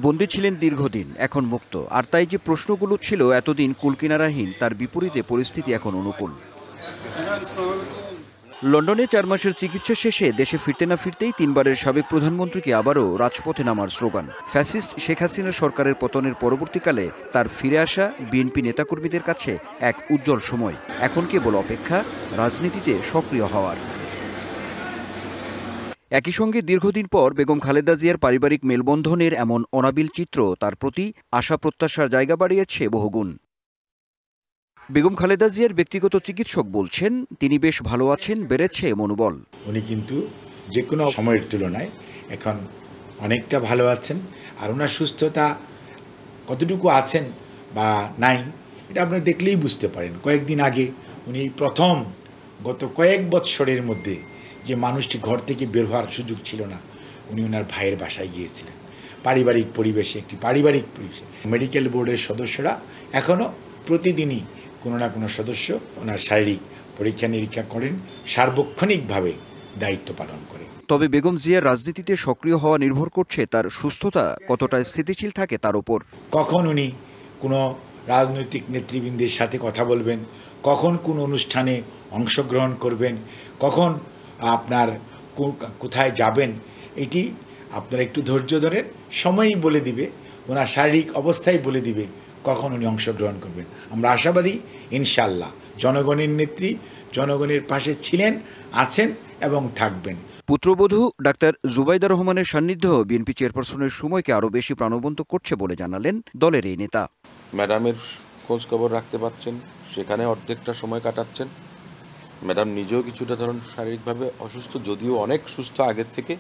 বন্দী ছিলেন দীর্ঘদিন, এখন মুক্ত। আর তাই যে প্রশ্নগুলো ছিল এতদিন কুলকিনারাহীন, তার বিপরীতে পরিস্থিতি এখন অনুকূল। লন্ডনে 4 মাসের চিকিৎসা শেষে দেশে ফিরতে না ফিরতেই 3 বারের সাবেক প্রধানমন্ত্রীকে আবারও রাজপথে নামার স্লোগান। ফ্যাসিস্ট শেখ হাসিনা সরকারের পতনের পরবর্তীকালে তার ফিরে আসা বিএনপি নেতাকর্মীদের কাছে এক উজ্জ্বল সময়। এখন কেবল অপেক্ষা রাজনীতিতে সক্রিয় হওয়ার। একই সঙ্গে দীর্ঘদিন পর বেগম খালেদা জিয়ার পারিবারিক মেলবন্ধনের এমন অনাবিল চিত্র তার প্রতি আশা প্রত্যাশার জায়গা বাড়িয়েছে বহুগুণ। বেগম খালেদা জিয়ার ব্যক্তিগত চিকিৎসক বলছেন, তিনি বেশ ভালো আছেন, বেড়েছে মনোবল। উনি কিন্তু যে কোনো সময়ের তুলনায় এখন অনেকটা ভালো আছেন। আর ওনার সুস্থতা কতটুকু আছেন বা নাই, এটা আপনারা দেখলেই বুঝতে পারেন। কয়েকদিন আগে উনি এই প্রথম গত কয়েক বৎসরের মধ্যে যে মানুষটি ঘর থেকে বের হওয়ার সুযোগ ছিল না, উনি ওনার ভাইয়ের বাসায় গিয়েছিলেন। পারিবারিক পরিবেশে, একটি পারিবারিক পরিবেশে মেডিকেল বোর্ডের সদস্যরা এখনও প্রতিদিনই কোনো না কোনো সদস্য ওনার শারীরিক পরীক্ষা নিরীক্ষা করেন, সার্বক্ষণিকভাবে দায়িত্ব পালন করে। তবে বেগম জিয়ার রাজনীতিতে সক্রিয় হওয়া নির্ভর করছে তার সুস্থতা কতটা স্থিতিশীল থাকে তার উপর। কখন উনি কোনো রাজনৈতিক নেতৃবৃন্দের সাথে কথা বলবেন, কখন কোন অনুষ্ঠানে অংশগ্রহণ করবেন, কখন আপনার কোথায় যাবেন, এটি আপনারা একটু ধৈর্য ধরেন, সময়ই বলে দিবে, ওনার শারীরিক অবস্থাই বলে দিবে কখন উনি অংশগ্রহণ করবেন। আমরা আশাবাদী ইনশাআল্লাহ জনগণের নেত্রী জনগণের পাশে ছিলেন, আছেন এবং থাকবেন। পুত্রবধূ ডাক্তার জুবাইদা রহমানের সান্নিধ্য বিএনপি চেয়ারপারসনের সময়কে আরও বেশি প্রাণবন্ত করছে বলে জানালেন দলের এই নেতা। ম্যাডামের খোঁজ খবর রাখতে পারছেন, সেখানে অর্ধেকটা সময় কাটাচ্ছেন। ম্যাডাম নিজেও কিছুটা ধরুন শারীরিকভাবে অসুস্থ, যদিও অনেক সুস্থ আগের থেকে,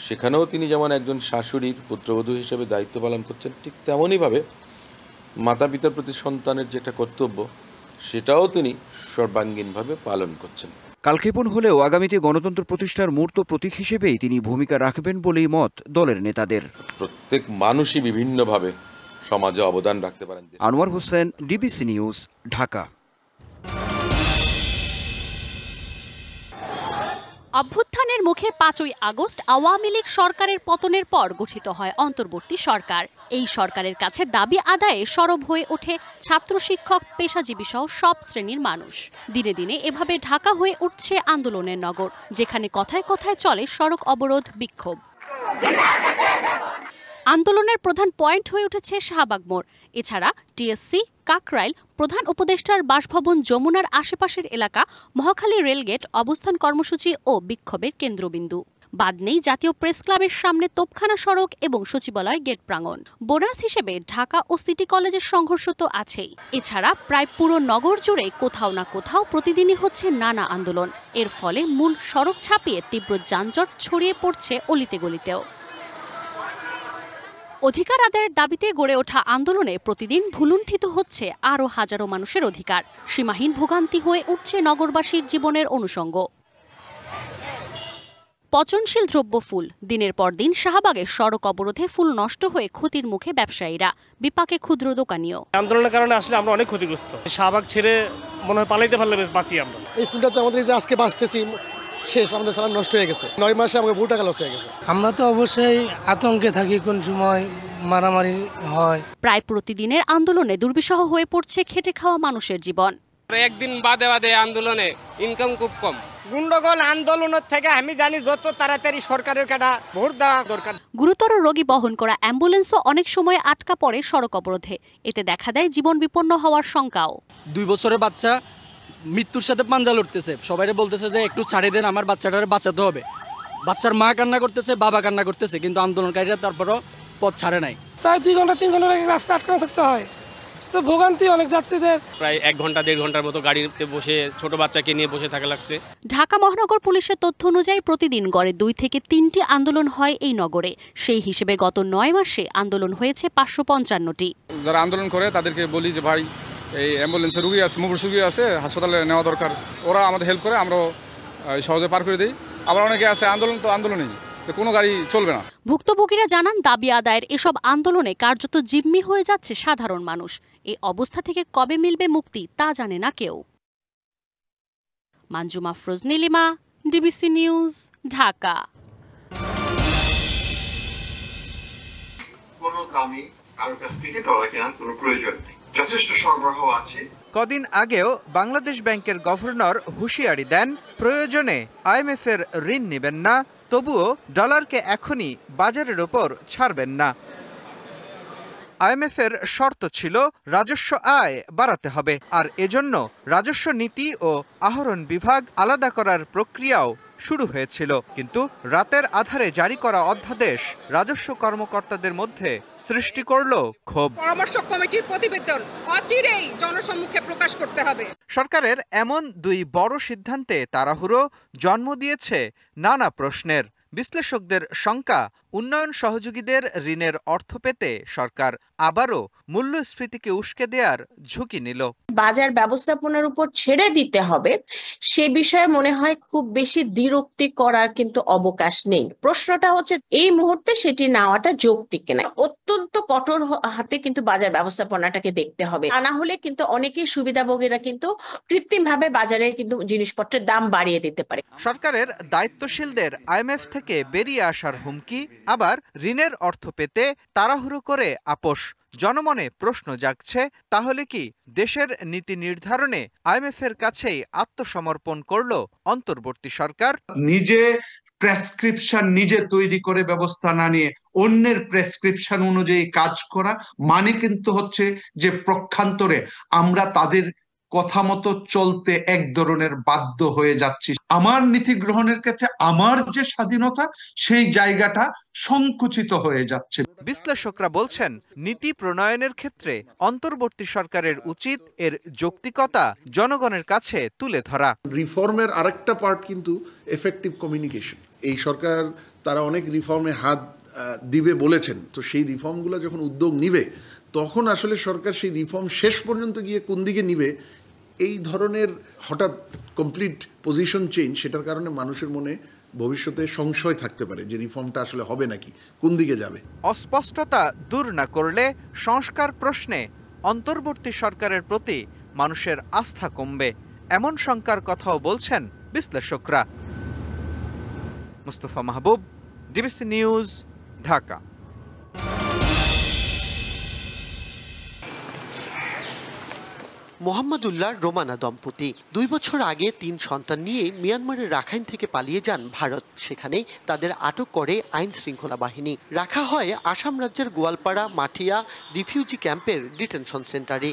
সেখানেও তিনি যেমন একজন শাশুড়ির পুত্রবধূ হিসেবে দায়িত্ব পালন করছেন, ঠিক তেমনইভাবে মাতা পিতার প্রতি সন্তানের যে একটা কর্তব্য, সেটাও তিনি সর্বাঙ্গীনভাবে পালন করছেন। কালক্ষেপণ হলেও আগামীতে গণতন্ত্র প্রতিষ্ঠার মূর্ত প্রতীক হিসেবেই তিনি ভূমিকা রাখবেন বলেই মত দলের নেতাদের। প্রত্যেক মানুষই বিভিন্নভাবে সমাজে অবদান রাখতে পারেন। Anwar Hossain, DBC news, Dhaka. অভ্যুত্থানের মুখে 5ই আগস্ট আওয়ামী লীগ সরকারের পতনের পর গঠিত হয় অন্তর্বর্তী সরকার। এই সরকারের কাছে দাবি আদায়ে সরব হয়ে ওঠে ছাত্র, শিক্ষক, পেশাজীবী সহ সব শ্রেণীর মানুষ। দিনে দিনে এভাবে ঢাকা হয়ে উঠছে আন্দোলনের নগর, যেখানে কথায় কথায় চলে সড়ক অবরোধ, বিক্ষোভ। আন্দোলনের প্রধান পয়েন্ট হয়ে উঠেছে শাহবাগ মোড়। এছাড়া টিএসসি, কাকরাইল, প্রধান উপদেষ্টার বাসভবন, যমুনার আশেপাশের এলাকা, মহাখালী রেলগেট অবস্থান কর্মসূচি ও বিক্ষোভের কেন্দ্রবিন্দু। বাদ নেই জাতীয় প্রেস ক্লাবের সামনে তোপখানা সড়ক এবং সচিবালয় গেট প্রাঙ্গণ। বোনাস হিসেবে ঢাকা ও সিটি কলেজের সংঘর্ষ তো আছেই। এছাড়া প্রায় পুরো নগর জুড়ে কোথাও না কোথাও প্রতিদিনই হচ্ছে নানা আন্দোলন। এর ফলে মূল সড়ক ছাপিয়ে তীব্র যানজট ছড়িয়ে পড়ছে অলিতে গলিতেও। অধিকার আদায়ের দাবিতে গড়ে ওঠা আন্দোলনে প্রতিদিন ভুলুণ্ঠিত হচ্ছে আরও হাজারো মানুষের অধিকার। সীমাহীন ভোগান্তি হয়ে উঠছে নগরবাসীর জীবনের অনুষঙ্গ। পচনশীল দ্রব্য ফুল। দিনের পর দিন শাহবাগের সড়ক অবরোধে ফুল নষ্ট হয়ে ক্ষতির মুখে ব্যবসায়ীরা, বিপাকে ক্ষুদ্র দোকানিও। আন্দোলনের কারণে আসলে আমরা অনেক ক্ষতিগ্রস্ত। শাহবাগ ছেড়ে মনে হয় পালাইতে পারলে বেশ বাঁচি আমরা। এই ফুলটা তো আমাদের যে আজকে বাঁচতেছি শেষ, আমাদের সারা নষ্ট হয়ে গেছে। 9 মাসে আমাদের বহু টাকা লস হয়ে গেছে। আমরা তো অবশ্যই আতঙ্কে থাকি, কোন সময় মারামারি হয়। প্রায় প্রতিদিনের আন্দোলনে দুর্বিষহ হয়ে পড়ছে খেটে খাওয়া মানুষের জীবন। একদিন বাদে বাদে আন্দোলনে ইনকাম খুব কম। গুন্ডগোল আন্দোলনের থেকে আমি জানি যত তাড়াতাড়ি সরকারের কাটা ভোট দেওয়া দরকার। গুরুতর রোগী বহন করা অ্যাম্বুলেন্সও অনেক সময় আটকা পড়ে সড়ক অবরোধে। এতে দেখা দেয় জীবন বিপন্ন হওয়ার শঙ্কাও। 2 বছরের বাচ্চা মৃত্যুর সাথে পাঞ্জা লড়তেছে, সবাই বলতেছে যে একটু ছাড়ি দেন, আমার বাচ্চাটারে বাঁচাতে হবে। বাচ্চার মা কান্না করতেছে, বাবা কান্না করতেছে, কিন্তু আন্দোলনকারীরা তারপরও পথ ছাড়ে নাই। প্রায় 2 ঘন্টা 3 ঘন্টা রাস্তা আটকানো থাকতে হয়, তো ভোগান্তি অনেক যাত্রীদের। প্রায় 1 ঘন্টা 1.5 ঘন্টার মতো গাড়িতে বসে ছোট বাচ্চাকে নিয়ে বসে থাকা লাগছে। ঢাকা মহানগর পুলিশের তথ্য অনুযায়ী প্রতিদিন গড়ে 2 থেকে 3টি আন্দোলন হয় এই নগরে। সেই হিসেবে গত 9 মাসে আন্দোলন হয়েছে 555টি। যারা আন্দোলন করে তাদেরকে বলি যে ভাই, এই অ্যাম্বুলেন্সে রুগী আছে, মুমূর্ষু রুগী আছে, হাসপাতালে নেওয়া দরকার। ওরা আমাদের হেল্প করে, আমরা সহজে পার করে দিই। আবার অনেকে আছে আন্দোলন তো আন্দোলনেই, কোনো গাড়ি চলবে না। ভুক্তভোগীরা জানান, দাবি আদায়ের এসব আন্দোলনে কার্যত জিম্মি হয়ে যাচ্ছে সাধারণ মানুষ। এই অবস্থা থেকে কবে মিলবে মুক্তি তা জানে না কেউ। Manjuma Afroz, Nilima, DBC news, Dhaka. আমি কারোর কাছ থেকে ডলার কেনার কোনো প্রয়োজন নেই, যথেষ্ট সরবরাহ আছে। কদিন আগেও বাংলাদেশ ব্যাংকের গভর্নর হুঁশিয়ারি দেন, প্রয়োজনে আইএমএফ-এর ঋণ নেবেন না, তবুও ডলারকে এখনই বাজারের ওপর ছাড়বেন না। আইএমএফ-এর শর্ত ছিল রাজস্ব আয় বাড়াতে হবে, আর এজন্য রাজস্ব নীতি ও আহরণ বিভাগ আলাদা করার প্রক্রিয়াও শুরু হয়েছিল। কিন্তু রাতের আধারে জারি করা অধ্যাদেশ রাজস্ব কর্মকর্তাদের মধ্যে সৃষ্টি করল ক্ষোভ। পরামর্শ কমিটির প্রতিবেদন অচিরেই জনসম্মুখে প্রকাশ করতে হবে। সরকারের এমন দুই বড় সিদ্ধান্তে তাড়াহুড়ো জন্ম দিয়েছে নানা প্রশ্নের। বিশ্লেষকদের শঙ্কা, উন্নয়ন সহযোগীদের ঋণের অর্থ পেতে সরকার আবারও মূল্যস্ফীতিকে উস্কে দেওয়ার ঝুঁকি নিল। বাজার ব্যবস্থাপনার উপর ছেড়ে দিতে হবে সে বিষয়ে মনে হয় খুব বেশি দ্বিরুক্তি করার কিন্তু অবকাশ নেই। প্রশ্নটা হচ্ছে এই মুহূর্তে সেটি নেওয়াটা যৌক্তিক কিনা। অত্যন্ত কঠোর হাতে কিন্তু বাজার ব্যবস্থাপনাটাকে দেখতে হবে, তা না হলে কিন্তু অনেকেই সুবিধাভোগীরা কিন্তু কৃত্রিমভাবে বাজারে কিন্তু জিনিসপত্রের দাম বাড়িয়ে দিতে পারে। সরকারের দায়িত্বশীলদের আইএমএফ থেকে বেরিয়ে আসার হুমকি, আবার ঋণের অর্থ পেতে তাড়াহুড়ো করে আপোষ। জনমনে প্রশ্ন জাগছে, তাহলে কি দেশের নীতি নির্ধারণে আইএমএফ-এর কাছেই আত্মসমর্পণ করল অন্তর্বর্তী সরকার? নিজে প্রেসক্রিপশন নিজে তৈরি করে ব্যবস্থা না নিয়ে অন্যের প্রেসক্রিপশন অনুযায়ী কাজ করা মানে কিন্তু হচ্ছে যে প্রক্ষান্তরে আমরা তাদের কথা মতো চলতে এক ধরনের বাধ্য হয়ে যাচ্ছি। আমার নীতি গ্রহণের ক্ষেত্রে আমার যে স্বাধীনতা, সেই জায়গাটা সংকুচিত হয়ে যাচ্ছে। বিশ্লেষকরা বলছেন, নীতি প্রণয়নের ক্ষেত্রে অন্তর্বর্তী সরকারের উচিত এর যৌক্তিকতা জনগণের কাছে তুলে ধরা। রিফর্মের আরেকটা পার্ট কিন্তু এফেক্টিভ কমিউনিকেশন। এই সরকার তারা অনেক রিফর্মে হাত দিবে বলেছেন, তো সেই রিফর্মগুলো যখন উদ্যোগ নিবে তখন আসলে সরকার সেই রিফর্ম শেষ পর্যন্ত গিয়ে কোন দিকে নিবে, এই ধরনের হঠাৎ কমপ্লিট পজিশন চেঞ্জ, সেটার কারণে মানুষের মনে ভবিষ্যতে সংশয় থাকতে পারে যে রিফর্মটা আসলে হবে নাকি, কোন দিকে যাবে। অস্পষ্টতা দূর না করলে সংস্কার প্রশ্নে অন্তর্বর্তী সরকারের প্রতি মানুষের আস্থা কমবে, এমন শঙ্কার কথাও বলছেন বিশ্লেষকরা। মুস্তফা মাহবুব, ডিবিসি নিউজ, ঢাকা। মোহাম্মদুল্লাহ রোমানা দম্পতি 2 বছর আগে 3 সন্তান নিয়ে মিয়ানমারের রাখাইন থেকে পালিয়ে যান ভারত। সেখানে তাদের আটক করে আইন শৃঙ্খলা বাহিনী। রাখা হয় আসাম রাজ্যের গোয়ালপাড়া মাঠিয়া রিফিউজি ক্যাম্পের ডিটেনশন সেন্টারে।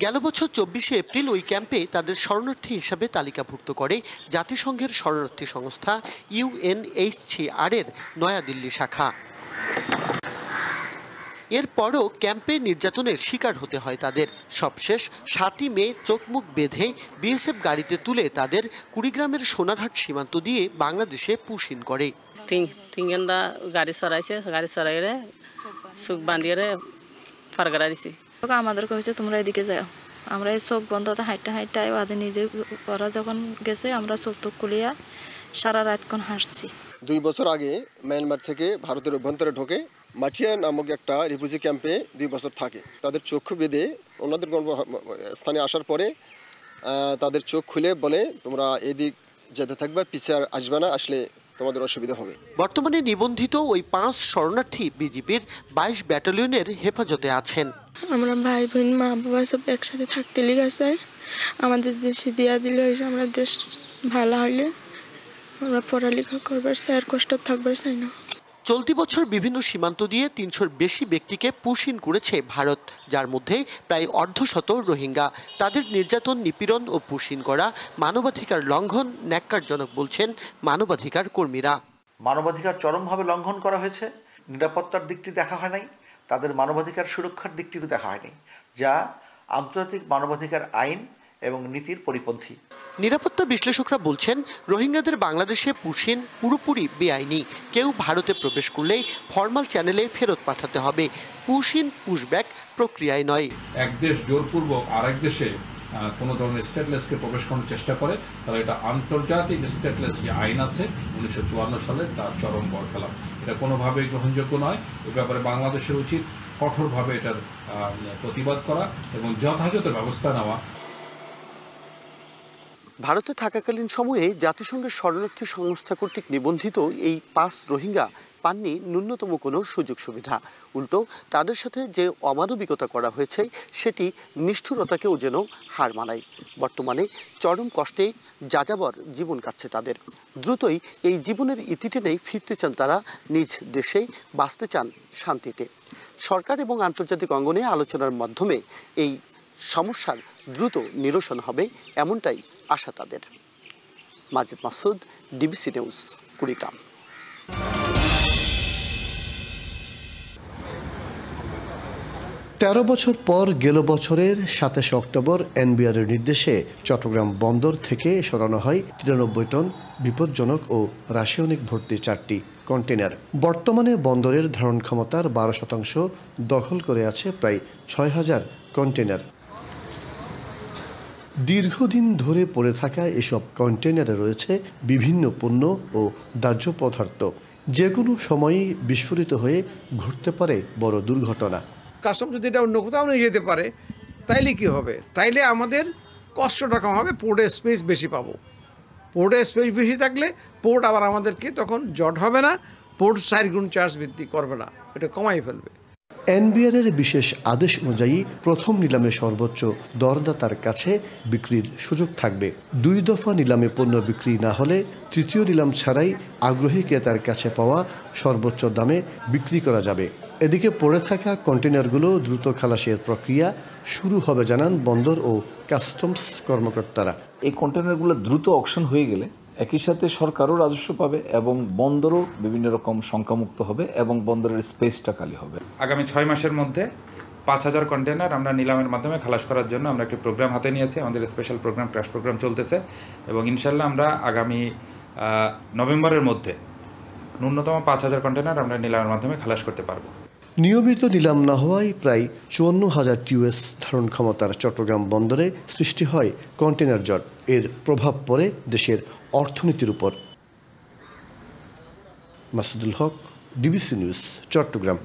গেল বছর 24শে এপ্রিল ওই ক্যাম্পে তাদের শরণার্থী হিসাবে তালিকাভুক্ত করে জাতিসংঘের শরণার্থী সংস্থা UNHCR-এর নয়াদিল্লি শাখা। এরপরও ক্যাম্পে নির্যাতনের শিকার হতে হয় তাদের। সবশেষ 7ই মে চোখ মুখ বেঁধে বিএসএফ গাড়িতে তুলে তাদের কুড়িগ্রামের সোনারহাট সীমান্ত দিয়ে বাংলাদেশে পুশিন করে। তিনটা গাড়ি সরাইছে, গাড়ি সরাইলে চোখ বাঁধিয়ে ফারগাড়া দিছে। আমাদের কইছে তোমরা এদিকে যাও, আমরা এই চোখ বন্ধতে হাঁটতে হাঁটতে ওদের নিজে ওরা যখন গেছে আমরা চোখ তো খুলিয়া সারা রাতক্ষণ হাসছি। 2 বছর আগে মিয়ানমার থেকে ভারতের অভ্যন্তরে ঢোকে মাঠিয়া নামক একটা রিফিউজি ক্যাম্পে 2 বছর থাকে। তাদের চক্ষু বেঁধে ওনাদের স্থানে আসার পরে তাদের চোখ খুলে বলে তোমরা এদিক যেতে থাকবে, পিছিয়ে আসবে না, আসলে তোমাদের অসুবিধা হবে। বর্তমানে নিবন্ধিত ওই 5 শরণার্থী বিজিবির 22 ব্যাটালিয়নের হেফাজতে আছেন। আমরা ভাই বোন মা বাবা সব একসাথে থাকতে লেগেছে। আমাদের দেশে দিয়া দিলে আমরা দেশ ভালো হইলে আমরা পড়ালেখা করবার চাই, আর কষ্ট থাকবার চাই না। চলতি বছর বিভিন্ন সীমান্ত দিয়ে 300-র বেশি ব্যক্তিকে পুশিন করেছে ভারত, যার মধ্যে প্রায় অর্ধশত রোহিঙ্গা। তাদের নির্যাতন, নিপীড়ন ও পুশিন করা মানবাধিকার লঙ্ঘন, ন্যাক্কারজনক বলছেন মানবাধিকার কর্মীরা। মানবাধিকার চরমভাবে লঙ্ঘন করা হয়েছে। নিরাপত্তার দিকটি দেখা হয় নাই, তাদের মানবাধিকার সুরক্ষার দিকটিও দেখা হয়নি, যা আন্তর্জাতিক মানবাধিকার আইন এবং নীতির পরিপন্থী। নিরাপত্তা বিশ্লেষকরা বলছেন, রোহিঙ্গাদের বাংলাদেশে পুশিন পুরোপুরি বেআইনি। কেউ ভারতে প্রবেশ করলেই ফরমাল চ্যানেলে ফেরত পাঠাতে হবে, পুশিন পুশব্যাক প্রক্রিয়ায় নয়। এক দেশ জোরপূর্বক আরেক দেশে কোনো ধরনের স্টেটলেসকে প্রবেশ করার চেষ্টা করে, তাহলে এটা আন্তর্জাতিক স্টেটলেস যে আইন আছে 1954 সালে তার চরম বরখেলাপ। এটা কোনোভাবেই গ্রহণযোগ্য নয়। এ ব্যাপারে বাংলাদেশের উচিত কঠোরভাবে এটার প্রতিবাদ করা এবং যথাযথ ব্যবস্থা নেওয়া। ভারতে থাকাকালীন সময়ে জাতিসংঘের শরণার্থী সংস্থা কর্তৃক নিবন্ধিত এই 5 রোহিঙ্গা পাননি ন্যূনতম কোনো সুযোগ সুবিধা। উল্টো তাদের সাথে যে অমানবিকতা করা হয়েছে সেটি নিষ্ঠুরতাকেও যেন হার মানায়। বর্তমানে চরম কষ্টে যাযাবর জীবন কাটছে তাদের। দ্রুতই এই জীবনের ইতি টেনেই ফিরতে চান তারা নিজ দেশে, বাঁচতে চান শান্তিতে। সরকার এবং আন্তর্জাতিক অঙ্গনে আলোচনার মাধ্যমে এই সমস্যার দ্রুত নিরসন হবে এমনটাই আশা তাদের। মাজিদ মাসুদ, ডিবিসি নিউজ, কুড়িগ্রাম। তেরো বছর পর গেল বছরের 27 অক্টোবর এনবিআরের নির্দেশে চট্টগ্রাম বন্দর থেকে সরানো হয় 93 টন বিপজ্জনক ও রাসায়নিক ভর্তি 4টি কন্টেনার। বর্তমানে বন্দরের ধারণ ক্ষমতার 12% দখল করে আছে প্রায় 6000 কন্টেনার। দীর্ঘদিন ধরে পড়ে থাকা এসব কন্টেনারে রয়েছে বিভিন্ন পণ্য ও দাহ্য পদার্থ। যে কোনো সময়ই বিস্ফোরিত হয়ে ঘটতে পারে বড় দুর্ঘটনা। কাস্টম যদি এটা অন্য কোথাও নিয়ে যেতে পারে তাইলে কি হবে? তাইলে আমাদের কষ্টটা কম হবে, পোর্টে স্পেস বেশি পাবো। পোর্টে স্পেস বেশি থাকলে পোর্ট আবার আমাদেরকে তখন জট হবে না, পোর্ট 4 গুণ চার্জ বৃদ্ধি করবে না, এটা কমাই ফেলবে। এনবিআরের বিশেষ আদেশ অনুযায়ী প্রথম নিলামে সর্বোচ্চ দরদাতার কাছে বিক্রির সুযোগ থাকবে। 2 দফা নিলামে পণ্য বিক্রি না হলে তৃতীয় নিলাম ছাড়াই আগ্রহী ক্রেতার কাছে পাওয়া সর্বোচ্চ দামে বিক্রি করা যাবে। এদিকে পড়ে থাকা কন্টেনারগুলো দ্রুত খালাসের প্রক্রিয়া শুরু হবে জানান বন্দর ও কাস্টমস কর্মকর্তারা। এই কন্টেনারগুলো দ্রুত অকশন হয়ে গেলে একই সাথে সরকারও রাজস্ব পাবে এবং বন্দরও বিভিন্ন রকম শঙ্কামুক্ত হবে এবং বন্দরের স্পেসটা খালি হবে। আগামী 6 মাসের মধ্যে 5000 কন্টেনার আমরা নিলামের মাধ্যমে খালাস করার জন্য আমরা একটি প্রোগ্রাম হাতে নিয়েছি। আমাদের স্পেশাল প্রোগ্রাম, ক্র্যাশ প্রোগ্রাম চলতেছে এবং ইনশাল্লাহ আমরা আগামী নভেম্বরের মধ্যে ন্যূনতম 5000 কন্টেনার আমরা নিলামের মাধ্যমে খালাস করতে পারবো। নিয়মিত নিলাম না হওয়ায় প্রায় 54,000 টিউএস ধারণ ক্ষমতার চট্টগ্রাম বন্দরে সৃষ্টি হয় কন্টেনার জট। এর প্রভাব পড়ে দেশের অর্থনীতির উপর। মাসুদুল হক, ডিবিসি নিউজ, চট্টগ্রাম।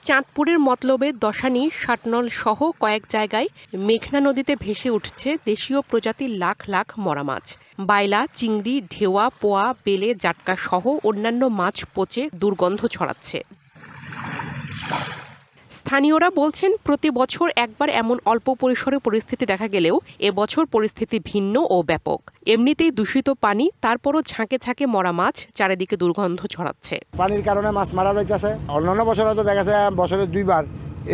চাঁদপুরের মতলবে দশানী, শাটনল সহ কয়েক জায়গায় মেঘনা নদীতে ভেসে উঠছে দেশীয় প্রজাতির লাখ লাখ মরা মাছ। বাইলা, চিংড়ি, ঢেওয়া, পোয়া, বেলে, জাটকা সহ অন্যান্য মাছ পচে দুর্গন্ধ ছড়াচ্ছে। স্থানীয়রা বলছেন প্রতি বছর একবার এমন অল্প পরিসরে পরিস্থিতি দেখা গেলেও এবছর পরিস্থিতি ভিন্ন ও ব্যাপক। এমনিতেই দূষিত পানি, তারপরও ঝাঁকে ঝাঁকে মরা মাছ, চারিদিকে দুর্গন্ধ ছড়াচ্ছে। পানির কারণে মাছ মারা যাইতেছে। অন্যান্য বছর হয়তো দেখা যায় বছরে 2 বার,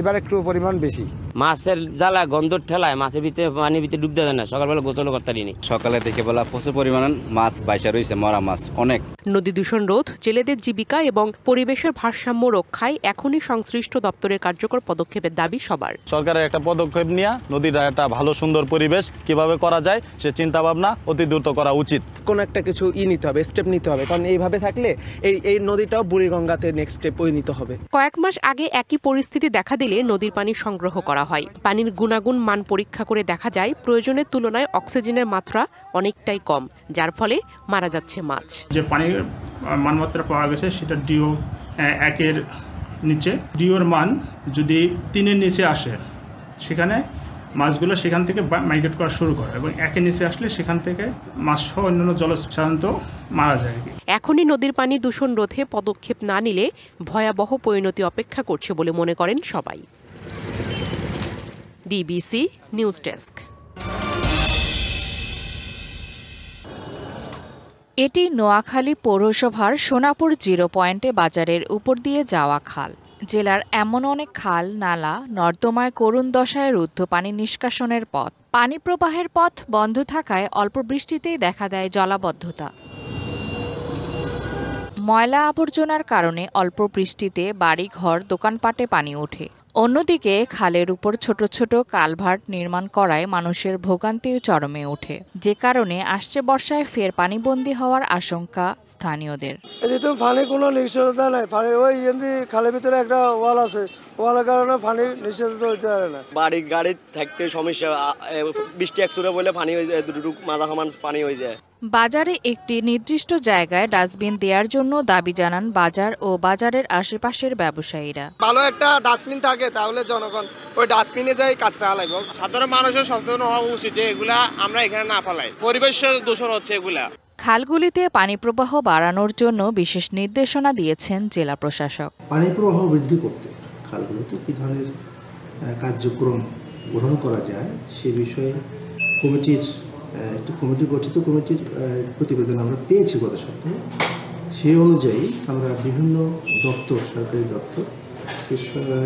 এবার একটু পরিমাণ বেশি। মাছের জ্বালা গন্ধর ঠেলায় মাছের ভিতরে পানির ভিতরে ডুব দেয় না, সকালবেলা গোসল করতে পারিনি। সকালে থেকে বেলা প্রচুর পরিমাণ মাছ বাইসা রয়েছে, মরা মাছ অনেক। নদী দূষণ রোধ, জেলেদের জীবিকা এবং পরিবেশের ভারসাম্য রক্ষায় এখনই সংশ্লিষ্ট দপ্তরের কার্যকর পদক্ষেপের দাবি সবার। সরকারের একটা পদক্ষেপ নিয়ে নদীটা একটা ভালো সুন্দর পরিবেশ কিভাবে করা যায় সে চিন্তা ভাবনা অতি দ্রুত করা উচিত। কোনো একটা কিছু নিতে হবে, স্টেপ নিতে হবে, কারণ এইভাবে থাকলে এই নদীটাও বুড়িগঙ্গাতে নেক্সট স্টেপ পরিণত হবে। কয়েক মাস আগে একই পরিস্থিতি দেখা দিলে নদীর পানি সংগ্রহ করা হয়। পানির গুণাগুণ মান পরীক্ষা করে দেখা যায় প্রয়োজনের তুলনায় অক্সিজেনের মাত্রা অনেকটাই কম, যার ফলে মারা যাচ্ছে মাছ। যে পানির মানমাত্রা পাওয়া গেছে সেটা ডিও 1-এর নিচে। ডিওর মান যদি 3-এর নিচে আসে সেখানে মাছগুলো সেখান থেকে মাইগ্রেট করা শুরু করে এবং 1-এর নিচে আসলে সেখান থেকে মাছ সহ অন্যান্য জলজ সাধারণত মারা যায়। এখনই নদীর পানি দূষণ রোধে পদক্ষেপ না নিলে ভয়াবহ পরিণতি অপেক্ষা করছে বলে মনে করেন সবাই। DBC news desk. এটি নোয়াখালী পৌরসভার সোনাপুর 0 পয়েন্টে বাজারের উপর দিয়ে যাওয়া খাল। জেলার এমন অনেক খাল, নালা, নর্দমায় করুণ দশায় রুদ্ধ পানি নিষ্কাশনের পথ। পানি প্রবাহের পথ বন্ধ থাকায় অল্প বৃষ্টিতেই দেখা দেয় জলাবদ্ধতা। ময়লা আবর্জনার কারণে অল্প বৃষ্টিতে বাড়ি ঘর, দোকানপাটে পানি ওঠে। অন্যদিকে খালের উপর ছোট ছোট কালভার্ট নির্মাণ করায় মানুষের ভোগান্তি চরমে ওঠে, যে কারণে আসছে বর্ষায় ফের পানিবন্দী হওয়ার আশঙ্কা স্থানীয়দের। পানি কোনো নিশ্চয়তা নাই, পানি ওই খালের ভিতরে একটা ওয়াল আছে, ওয়ার কারণে পানি নিঃশেষিত হইতে পারে না। বাড়ি গাড়ি থাকতে সমস্যা, বৃষ্টি একসুরে বলে পানি হয়ে যায়, দুটুক মাথা সমান পানি হয়ে যায়। বাজারে একটি নির্দিষ্ট জায়গায় ডাস্টবিন দেওয়ার জন্য দাবি জানান বাজার ও বাজারের আশেপাশের ব্যবসায়ীরা। ভালো একটা ডাস্টবিন থাকে তাহলে জনগণ ওই ডাস্টবিনে যাই কাঁচরা ফেলাইব। সাধারণ মানুষের সচেতন হওয়া উচিত যে এগুলা আমরা এখানে না ফেলাই, পরিবেশ দূষণ হচ্ছে এগুলা। খালগুলিতে পানি প্রবাহ বাড়ানোর জন্য বিশেষ নির্দেশনা দিয়েছেন জেলা প্রশাসক। পানি প্রবাহ বৃদ্ধি করতে খালগুলোতে কী ধরনের কার্যক্রম গ্রহণ করা যায় সে বিষয়ে একটি কমিটি গঠিত, কমিটির প্রতিবেদন আমরা পেয়েছি গত সপ্তাহে। সেই অনুযায়ী আমরা বিভিন্ন দপ্তর, সরকারি দপ্তর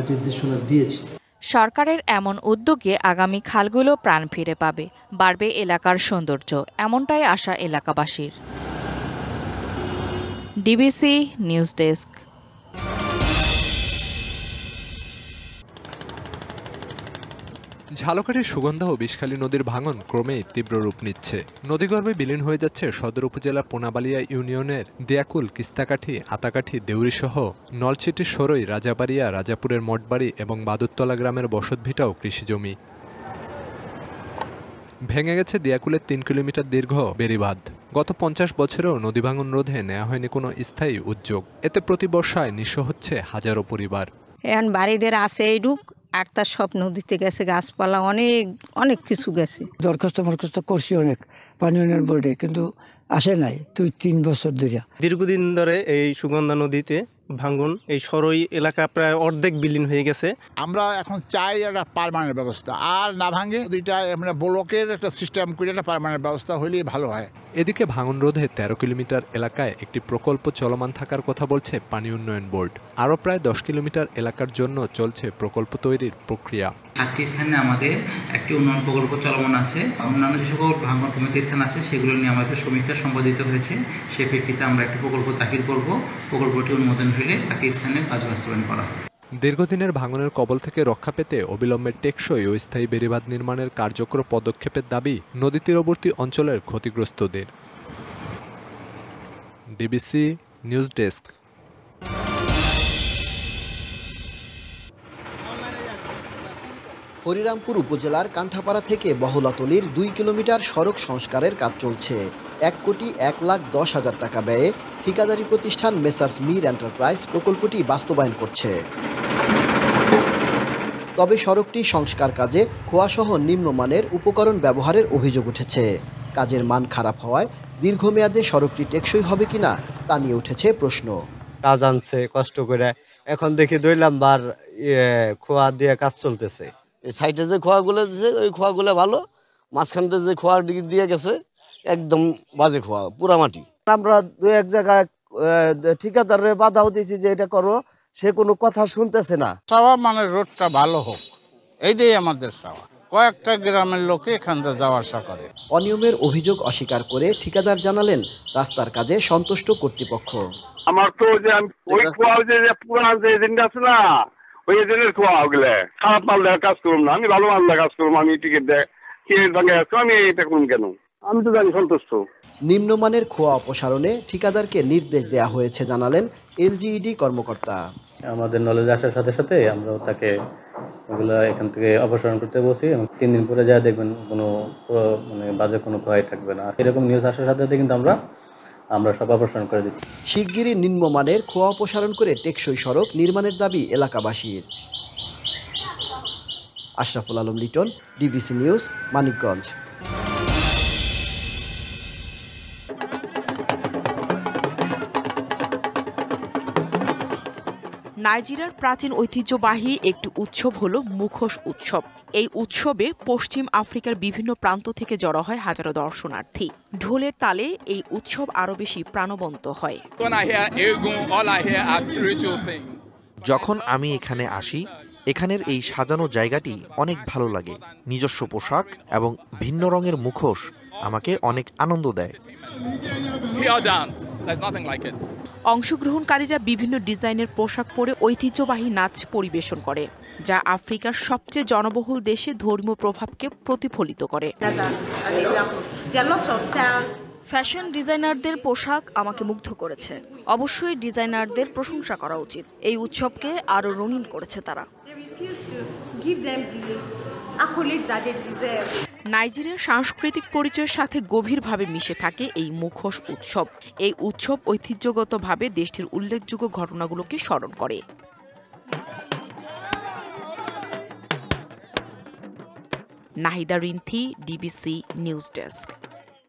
নির্দেশনা দিয়েছি। সরকারের এমন উদ্যোগে আগামী খালগুলো প্রাণ ফিরে পাবে, বাড়বে এলাকার সৌন্দর্য, এমনটাই আশা এলাকাবাসীর। DBC news desk. ঝালকাঠির সুগন্ধা ও বিষখালী নদীর ভাঙন ক্রমেই তীব্র রূপ নিচ্ছে। নদীগর্ভে বিলীন হয়ে যাচ্ছে সদর উপজেলা পোনাবালিয়া ইউনিয়নের দিয়াকুল, কিস্তাকাঠি, আতাকাঠি, দেউরি সহ নলছিটির সরই, রাজাবাড়িয়া, রাজাপুরের মঠবাড়ি এবং বাদুরতলা গ্রামের বসতভিটা ও কৃষিজমি। ভেঙে গেছে দিয়াকুলের 3 কিলোমিটার দীর্ঘ বেড়িবাঁধ। গত 50 বছরেও নদী ভাঙন রোধে নেওয়া হয়নি কোনো স্থায়ী উদ্যোগ। এতে প্রতি বর্ষায় নিঃস্ব হচ্ছে হাজারো পরিবার। এখন বাড়িদের আছে এইটুক, আর তার সব নদীতে গেছে, গাছপালা অনেক কিছু গেছে। দরখাস্ত করছি অনেক পানি উন্নয়ন বোর্ডে, কিন্তু আসে নাই 2-3 বছর ধরে। দীর্ঘদিন ধরে এই সুগন্ধা নদীতে ভাঙন, এই সরই এলাকা প্রায় অর্ধেক বিলীন হয়ে গেছে। আমরা এখন চাই একটা পার্মানেন্ট ব্যবস্থা, আর না ভাঙে দুইটা মানে ব্লকের একটা সিস্টেম করে একটা পার্মানেন্ট ব্যবস্থা হলেই ভালো হয়। এদিকে ভাঙন রোধে 13 কিলোমিটার এলাকায় একটি প্রকল্প চলমান থাকার কথা বলছে পানি উন্নয়ন বোর্ড। আরও প্রায় 10 কিলোমিটার এলাকার জন্য চলছে প্রকল্প তৈরির প্রক্রিয়া। 7টি স্থানে আমাদের একটি উন্নয়ন প্রকল্প চলমান আছে। অন্যান্য যে সকল ভাঙন প্রমিত স্থান আছে সেগুলো নিয়ে আমাদের সমীক্ষা সম্পাদিত হয়েছে। সে প্রেক্ষিতে আমরা একটি প্রকল্প দাখিল করব। প্রকল্পটি অনুমোদন হলে বাকি স্থানে কাজ বাস্তবায়ন করা হবে। দীর্ঘদিনের ভাঙনের কবল থেকে রক্ষা পেতে অবিলম্বে টেকসই ও স্থায়ী বেড়িবাঁধ নির্মাণের কার্যকর পদক্ষেপের দাবি নদী তীরবর্তী অঞ্চলের ক্ষতিগ্রস্তদের। DBC news desk. হরিরামপুর উপজেলার কান্ঠাপাড়া থেকে বহলাতলির 2 কিলোমিটার সড়ক সংস্কারের কাজ চলছে। 1,10,10,000 টাকা ব্যয়ে ঠিকাদারি প্রতিষ্ঠান মেসার্স মির এন্টারপ্রাইজ প্রকল্পটি বাস্তবায়ন করছে। তবে সড়কটি সংস্কার কাজে খোয়াসহ নিম্নমানের উপকরণ ব্যবহারের অভিযোগ উঠেছে। কাজের মান খারাপ হওয়ায় দীর্ঘমেয়াদে সড়কটি টেকসই হবে কিনা তা নিয়ে উঠেছে প্রশ্ন। কাজ আনছে কষ্ট করে, এখন দেখি 2 নাম্বার খোয়া দিয়ে কাজ চলতেছে। এই সাইডে যে খোয়াগুলো দিয়েছে ওই খোয়াগুলো ভালো, মাঝখানতে যে খোয়া দিয়ে গেছে একদম বাজে খোয়া, পুরা মাটি। আমরা 2-1 জায়গায় ঠিকাদারের বাধাও দিয়েছি যে এটা করো, সে কোনো কথা শুনতেছে না। চাওয়া মানে রোডটা ভালো হোক, এইটাই আমাদের চাওয়া। কয়েকটা গ্রামের লোকে এখান থেকে যাওয়া আসা করে। অনিয়মের অভিযোগ অস্বীকার করে ঠিকাদার জানালেন রাস্তার কাজে সন্তুষ্ট কর্তৃপক্ষ। আমার তো যে ওই খোয়া যে পুরান যে এজেন্ট আছে না, ওই এজেন্টের খোয়া ওগুলো খারাপ মাল দেওয়ার কাজ করুন না, আমি ভালো মাল দেওয়ার কাজ করুন। আমি টিকিট দেয় আমি এটা করুন কেন, আমি তো জানি সন্তুষ্ট। নিম্নমানের খোয়া অপসারণে ঠিকাদারকে নির্দেশ দেওয়া হয়েছে জানালেন এলজিইডি কর্মকর্তা। আমাদের নলেজ আসার সাথে সাথে আমরা তাকে ওগুলো এখান থেকে অপসারণ করতে বসি এবং 3 দিন পরে যা দেখবেন কোনো বাজে কোনো ক্ষয় থাকবে না। এরকম নিউজ আসার সাথে সাথে কিন্তু আমরা সব অপসারণ করে দিচ্ছি। শিগগিরই নিম্নমানের খোয়া অপসারণ করে টেকসই সড়ক নির্মাণের দাবি এলাকাবাসীর। Ashraful Alam Liton, DBC news, Manikganj. নাইজেরিয়ার প্রাচীন ঐতিহ্যবাহী একটি উৎসব হলো মুখোশ উৎসব। এই উৎসবে পশ্চিম আফ্রিকার বিভিন্ন প্রান্ত থেকে জড়ো হয় হাজারো দর্শনার্থী। ঢোলের তালে এই উৎসব আরো বেশি প্রাণবন্ত হয়। যখন আমি এখানে আসি, এখানের এই সাজানো জায়গাটি অনেক ভালো লাগে। নিজস্ব পোশাক এবং ভিন্ন রঙের মুখোশ আমাকে অনেক আনন্দ দেয়। অংশগ্রহণকারীরা বিভিন্ন ডিজাইনের পোশাক পরে ঐতিহ্যবাহী নাচ পরিবেশন করে, যা আফ্রিকার সবচেয়ে জনবহুল দেশে ধর্মীয় প্রভাবকে প্রতিফলিত করে। ফ্যাশন ডিজাইনারদের পোশাক আমাকে মুগ্ধ করেছে। অবশ্যই ডিজাইনারদের প্রশংসা করা উচিত। এই উৎসবকে আরো রঙিন করেছে তারা। নাইজেরিয়ার সাংস্কৃতিক পরিচয়ের সাথে গভীরভাবে মিশে থাকে এই মুখোশ উৎসব। এই উৎসব ঐতিহ্যগতভাবে দেশটির উল্লেখযোগ্য ঘটনাগুলোকে স্মরণ করে। Nahida Rinthi, DBC news desk.